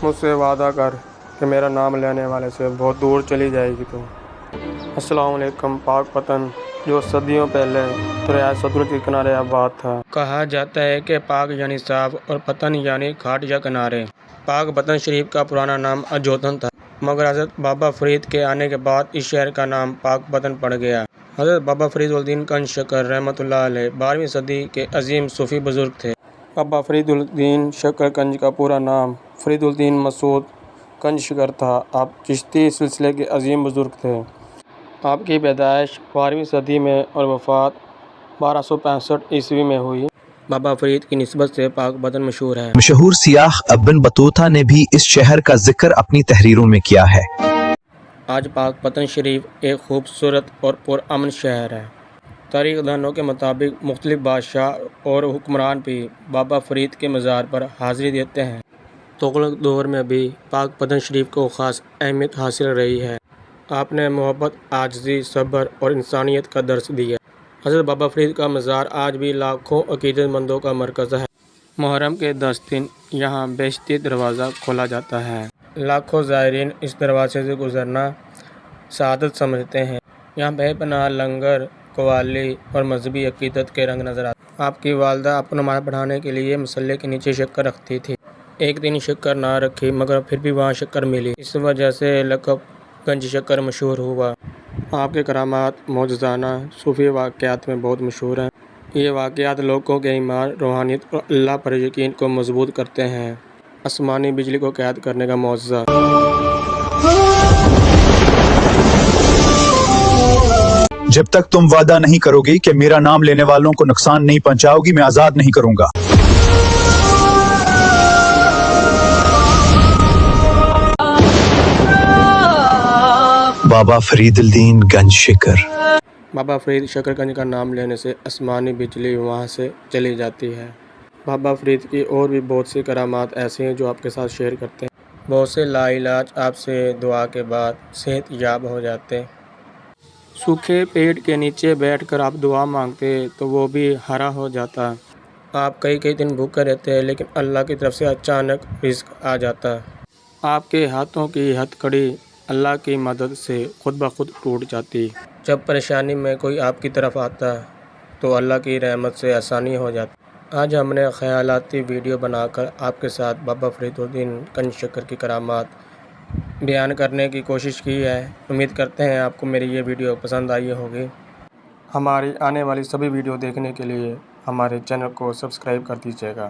مجھ سے وعدہ کر کہ میرا نام لینے والے سے بہت دور چلی جائے گی تو۔ السلام علیکم۔ پاک پتن جو صدیوں پہلے دریائے ستلج کے کنارے آباد تھا۔ کہا جاتا ہے کہ پاک یعنی صاف اور پتن یعنی گھاٹ یا کنارے۔ پاک پتن شریف کا پرانا نام اجوتن تھا، مگر حضرت بابا فرید کے آنے کے بعد اس شہر کا نام پاک پتن پڑ گیا۔ حضرت بابا فرید الدین کنج شکر رحمۃ اللہ علیہ 12ویں صدی کے عظیم صوفی بزرگ تھے۔ بابا فرید الدین شکر کنج کا پورا نام فرید الدین مسعود کنج شکر تھا۔ آپ چشتی سلسلے کے عظیم بزرگ تھے۔ آپ کی پیدائش 12ویں صدی میں اور وفات 1265 عیسوی میں ہوئی۔ بابا فرید کی نسبت سے پاک پتن مشہور ہے۔ مشہور سیاح ابن بطوطہ نے بھی اس شہر کا ذکر اپنی تحریروں میں کیا ہے۔ آج پاک پتن شریف ایک خوبصورت اور پرامن شہر ہے۔ تاریخ دانوں کے مطابق مختلف بادشاہ اور حکمران بھی بابا فرید کے مزار پر حاضری دیتے ہیں۔ تغلق دور میں بھی پاک پتن شریف کو خاص اہمیت حاصل رہی ہے۔ آپ نے محبت، عاجزی، صبر اور انسانیت کا درس دیا۔ حضرت بابا فرید کا مزار آج بھی لاکھوں عقیدت مندوں کا مرکز ہے۔ محرم کے 10 دن یہاں بہشتی دروازہ کھولا جاتا ہے۔ لاکھوں زائرین اس دروازے سے گزرنا سعادت سمجھتے ہیں۔ یہاں بے پناہ لنگر، قوالی اور مذہبی عقیدت کے رنگ نظر آتے ہیں۔ آپ کی والدہ آپ کو نماز پڑھانے کے لیے مصلی کے نیچے شکر رکھتی تھی۔ ایک دن شکر نہ رکھی مگر پھر بھی وہاں شکر ملی۔ اس وجہ سے لقب گنج شکر مشہور ہوا۔ آپ کے کرامات معجزانہ صوفی واقعات میں بہت مشہور ہیں۔ یہ واقعات لوگوں کے ایمان، روحانیت اور اللہ پر یقین کو مضبوط کرتے ہیں۔ آسمانی بجلی کو قید کرنے کا معجزہ۔ جب تک تم وعدہ نہیں کرو گی کہ میرا نام لینے والوں کو نقصان نہیں پہنچاؤ گی، میں آزاد نہیں کروں گا۔ بابا فرید الدین گنج شکر۔ بابا فرید شکر گنج کا نام لینے سے آسمانی بجلی وہاں سے چلی جاتی ہے۔ بابا فرید کی اور بھی بہت سی کرامات ایسی ہیں جو آپ کے ساتھ شیئر کرتے ہیں۔ بہت سے لا علاج آپ سے دعا کے بعد صحت یاب ہو جاتے۔ سوکھے پیڑ کے نیچے بیٹھ کر آپ دعا مانگتے تو وہ بھی ہرا ہو جاتا۔ آپ کئی دن بھوکے رہتے لیکن اللہ کی طرف سے اچانک رزق آ جاتا۔ آپ کے ہاتھوں کی ہتھ کڑی اللہ کی مدد سے خود بخود ٹوٹ جاتی۔ جب پریشانی میں کوئی آپ کی طرف آتا تو اللہ کی رحمت سے آسانی ہو جاتی۔ آج ہم نے خیالاتی ویڈیو بنا کر آپ کے ساتھ بابا فرید الدین کنج شکر کی کرامات بیان کرنے کی کوشش کی ہے۔ امید کرتے ہیں آپ کو میری یہ ویڈیو پسند آئی ہوگی۔ ہماری آنے والی سبھی ویڈیو دیکھنے کے لیے ہمارے چینل کو سبسکرائب کر دیجیے گا۔